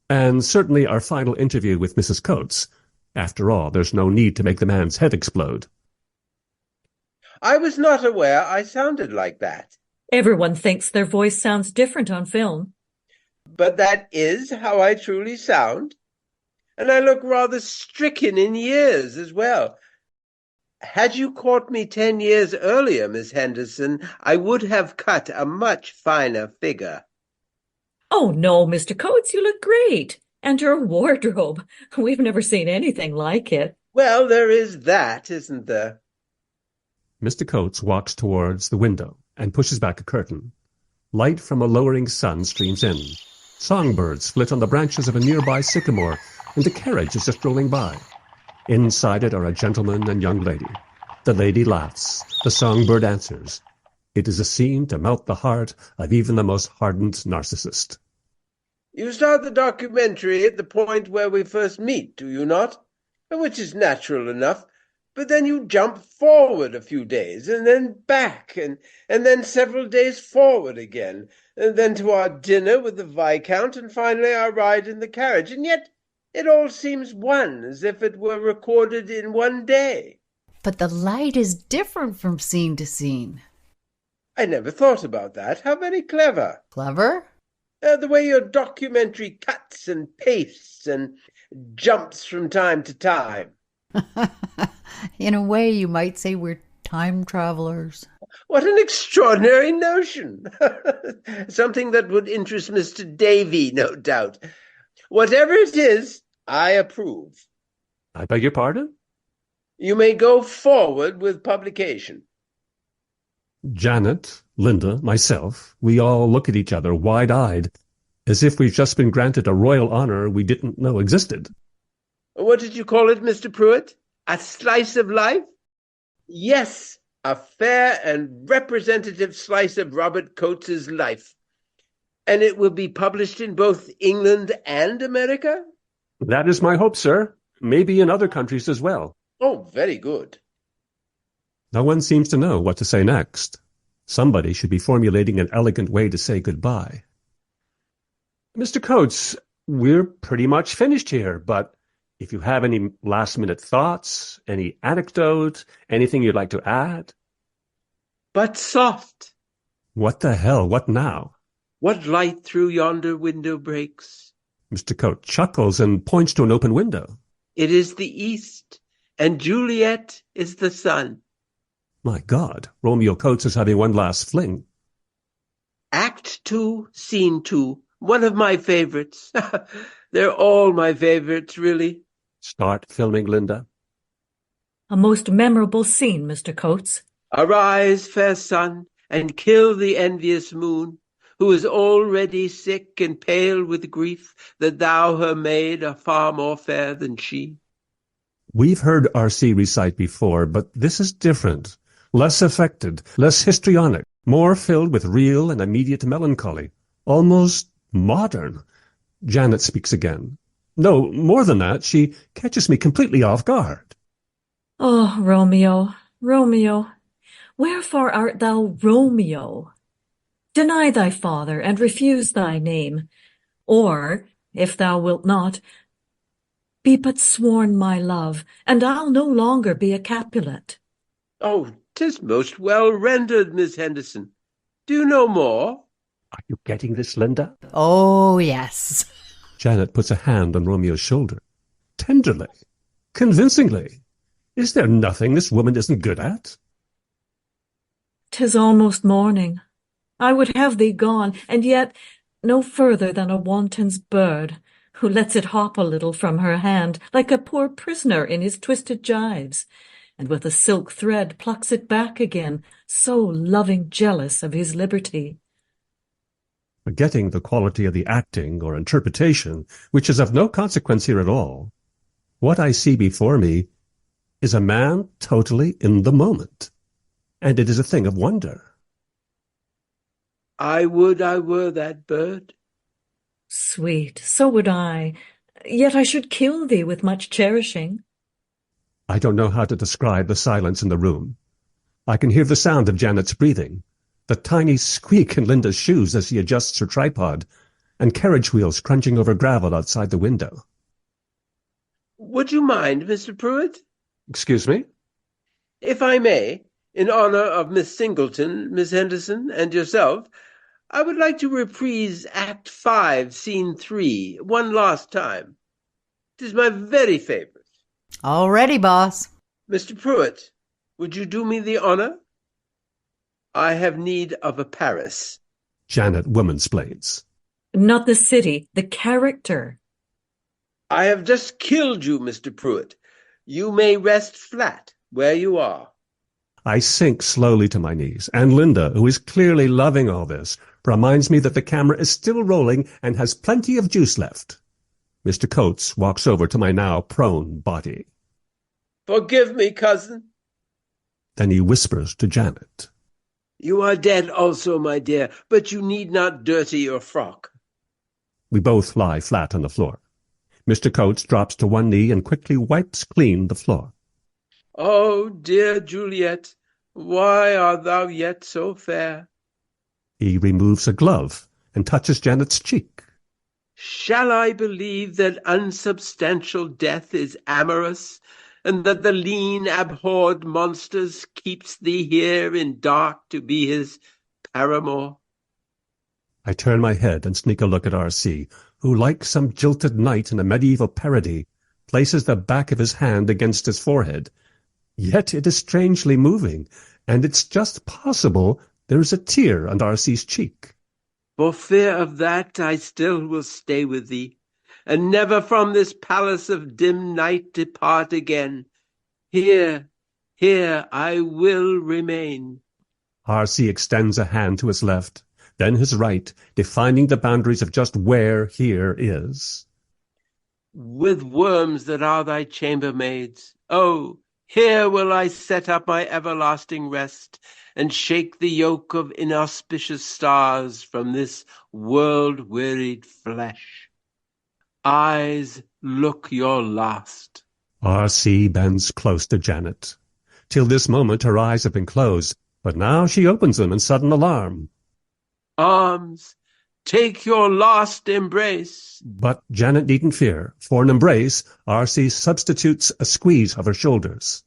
and certainly our final interview with Mrs. Coates. After all, there's no need to make the man's head explode. I was not aware I sounded like that. Everyone thinks their voice sounds different on film. But that is how I truly sound. And I look rather stricken in years as well. Had you caught me 10 years earlier, Miss Henderson, I would have cut a much finer figure. Oh, no, Mr. Coates, you look great. And your wardrobe. We've never seen anything like it. Well, there is that, isn't there? Mr. Coates walks towards the window and pushes back a curtain. Light from a lowering sun streams in. Songbirds flit on the branches of a nearby sycamore, and a carriage is just rolling by. Inside it are a gentleman and young lady. The lady laughs. The songbird answers. It is a scene to melt the heart of even the most hardened narcissist. You start the documentary at the point where we first meet, do you not? Which is natural enough. But then you jump forward a few days, and then back, and then several days forward again, and then to our dinner with the Viscount, and finally our ride in the carriage. And yet it all seems one, as if it were recorded in one day. But the light is different from scene to scene. I never thought about that. How very clever. Clever? The way your documentary cuts and pastes and jumps from time to time. In a way, you might say we're time travelers. What an extraordinary notion. Something that would interest Mr. Davy, no doubt. Whatever it is, I approve. I beg your pardon? You may go forward with publication. Janet, Linda, myself, we all look at each other wide-eyed, as if we've just been granted a royal honor we didn't know existed. What did you call it, Mr. Pruitt? A slice of life? Yes, a fair and representative slice of Robert Coates's life. And it will be published in both England and America? That is my hope, sir. Maybe in other countries as well. Oh, very good. No one seems to know what to say next. Somebody should be formulating an elegant way to say goodbye. Mr. Coates, we're pretty much finished here, but if you have any last-minute thoughts, any anecdote, anything you'd like to add? But soft. What the hell? What now? What light through yonder window breaks? Mr. Coates chuckles and points to an open window. It is the east, and Juliet is the sun. My God, Romeo Coates is having one last fling. Act 2, Scene 2, one of my favorites. They're all my favorites, really. Start filming, Linda. A most memorable scene, Mr. Coates. Arise, fair sun, and kill the envious moon, who is already sick and pale with grief that thou her maid are far more fair than she. We've heard R.C. recite before, but this is different. Less affected, less histrionic, more filled with real and immediate melancholy. Almost modern. Janet speaks again. No, more than that, she catches me completely off guard. Oh, Romeo, Romeo, wherefore art thou Romeo? Deny thy father, and refuse thy name. Or, if thou wilt not, be but sworn my love, and I'll no longer be a Capulet. Oh, 'tis most well rendered, Miss Henderson. Do you know more? Are you getting this, Linda? Oh, yes. Janet puts a hand on Romeo's shoulder. Tenderly. Convincingly. Is there nothing this woman isn't good at? 'Tis almost morning. I would have thee gone, and yet no further than a wanton's bird, who lets it hop a little from her hand, like a poor prisoner in his twisted gyves, and with a silk thread plucks it back again, so loving jealous of his liberty. Forgetting the quality of the acting or interpretation, which is of no consequence here at all, what I see before me is a man totally in the moment, and it is a thing of wonder. I would I were that bird. Sweet, so would I, yet I should kill thee with much cherishing. I don't know how to describe the silence in the room. I can hear the sound of Janet's breathing, the tiny squeak in Linda's shoes as she adjusts her tripod, and carriage wheels crunching over gravel outside the window. Would you mind, Mr. Pruitt? Excuse me? If I may, in honor of Miss Singleton, Miss Henderson, and yourself, I would like to reprise Act 5, Scene 3, one last time. 'Tis my very favorite. All ready, boss. Mr. Pruitt, would you do me the honor? I have need of a Paris. Janet womansplains. Not the city, the character. I have just killed you, Mr. Pruitt. You may rest flat where you are. I sink slowly to my knees, and Linda, who is clearly loving all this, reminds me that the camera is still rolling and has plenty of juice left. Mr. Coates walks over to my now prone body. Forgive me, cousin. Then he whispers to Janet. You are dead also, my dear, but you need not dirty your frock. We both lie flat on the floor. Mr. Coates drops to one knee and quickly wipes clean the floor. Oh, dear Juliet, why art thou yet so fair? He removes a glove and touches Janet's cheek. Shall I believe that unsubstantial death is amorous, and that the lean, abhorred monsters keeps thee here in dark to be his paramour? I turn my head and sneak a look at R.C., who, like some jilted knight in a medieval parody, places the back of his hand against his forehead. Yet it is strangely moving, and it's just possible there is a tear on R.C.'s cheek. For fear of that, I still will stay with thee, and never from this palace of dim night depart again. Here I will remain. R.C. extends a hand to his left, then his right, defining the boundaries of just where here is. With worms that are thy chambermaids, oh, here will I set up my everlasting rest, and shake the yoke of inauspicious stars from this world-wearied flesh. Eyes, look your last. R.C. bends close to Janet. Till this moment her eyes have been closed, but now she opens them in sudden alarm. Arms, take your last embrace. But Janet needn't fear. For an embrace, R.C. substitutes a squeeze of her shoulders.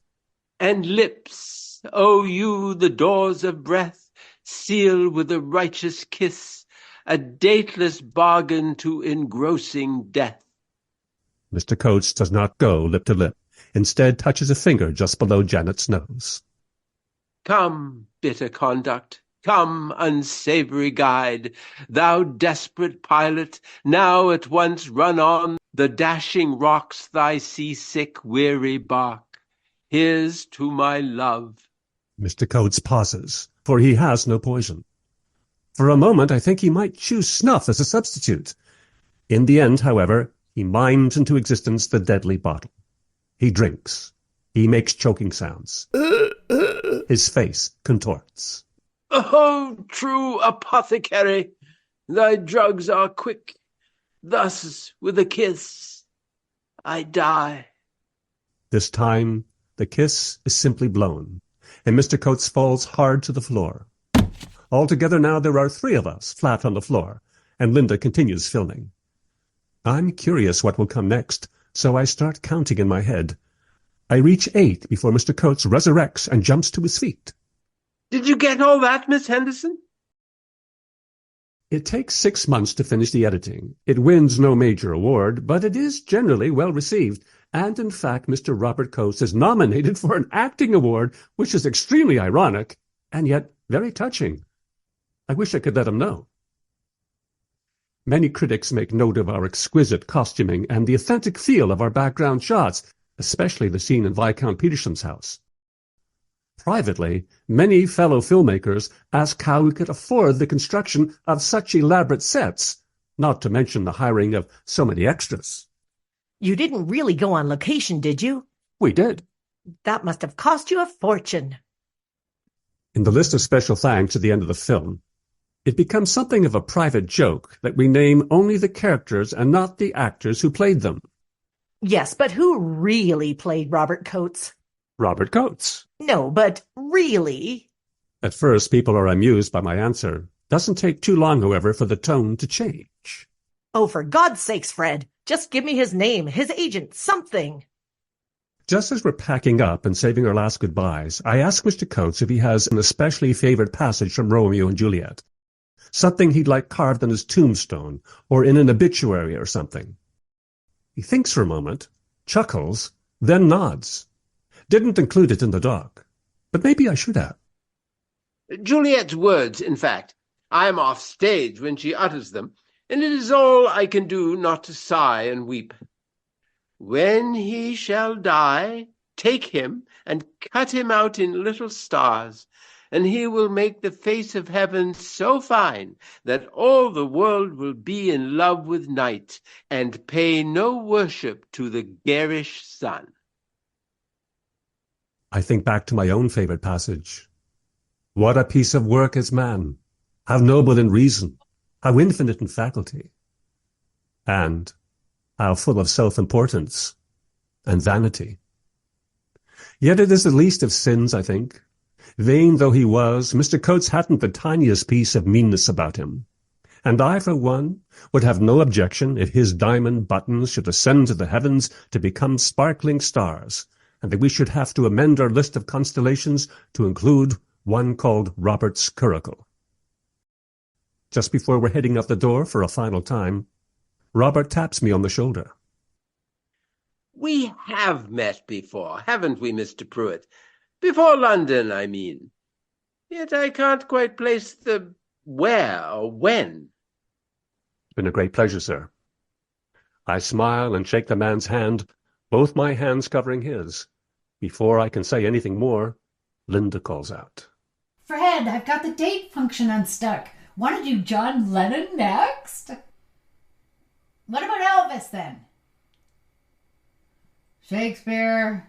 And lips, O you, the doors of breath, seal with a righteous kiss, a dateless bargain to engrossing death. Mr. Coates does not go lip to lip, instead touches a finger just below Janet's nose. Come, bitter conduct, come, unsavory guide, thou desperate pilot, now at once run on the dashing rocks thy seasick, weary bark. Here's to my love. Mr. Coates pauses, for he has no poison. For a moment I think he might choose snuff as a substitute. In the end, however, he mimes into existence the deadly bottle. He drinks. He makes choking sounds. His face contorts. Oh, true apothecary, thy drugs are quick. Thus, with a kiss, I die. This time, the kiss is simply blown, and Mr. Coates falls hard to the floor. Altogether now there are 3 of us flat on the floor, and Linda continues filming. I'm curious what will come next, so I start counting in my head. I reach 8 before Mr. Coates resurrects and jumps to his feet. Did you get all that, Miss Henderson? It takes 6 months to finish the editing. It wins no major award, but it is generally well received. And in fact, Mr. Robert Coates is nominated for an acting award, which is extremely ironic and yet very touching. I wish I could let him know. Many critics make note of our exquisite costuming and the authentic feel of our background shots, especially the scene in Viscount Petersham's house. Privately, many fellow filmmakers ask how we could afford the construction of such elaborate sets, not to mention the hiring of so many extras. You didn't really go on location, did you? We did. That must have cost you a fortune. In the list of special thanks at the end of the film, it becomes something of a private joke that we name only the characters and not the actors who played them. Yes, but who really played Robert Coates? Robert Coates. No, but really? At first, people are amused by my answer. Doesn't take too long, however, for the tone to change. Oh, for God's sakes, Fred. Just give me his name, his agent, something. Just as we're packing up and saving our last goodbyes, I ask Mr. Coates if he has an especially favored passage from Romeo and Juliet. Something he'd like carved on his tombstone, or in an obituary or something. He thinks for a moment, chuckles, then nods. Didn't include it in the doc, but maybe I should have. Juliet's words, in fact. I am off stage when she utters them, and it is all I can do not to sigh and weep. When he shall die, take him and cut him out in little stars, and he will make the face of heaven so fine that all the world will be in love with night and pay no worship to the garish sun. I think back to my own favorite passage. What a piece of work is man! How noble in reason! How infinite in faculty! And how full of self-importance and vanity! Yet it is the least of sins, I think. Vain though he was, Mr. Coates hadn't the tiniest piece of meanness about him. And I, for one, would have no objection if his diamond buttons should ascend to the heavens to become sparkling stars, and that we should have to amend our list of constellations to include one called Robert's curricle. Just before we're heading out the door for a final time, Robert taps me on the shoulder. We have met before, haven't we, Mr. Pruitt? Before London, I mean. Yet I can't quite place the where or when. It's been a great pleasure, sir. I smile and shake the man's hand, both my hands covering his. Before I can say anything more, Linda calls out. Fred, I've got the date function unstuck. Want to do John Lennon next? What about Elvis, then? Shakespeare.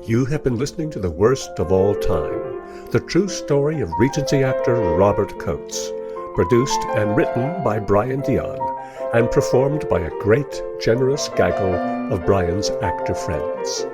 You have been listening to The Worst of All Time, the true story of Regency actor Robert Coates, produced and written by Brian Dion, and performed by a great, generous gaggle of Brian's actor friends.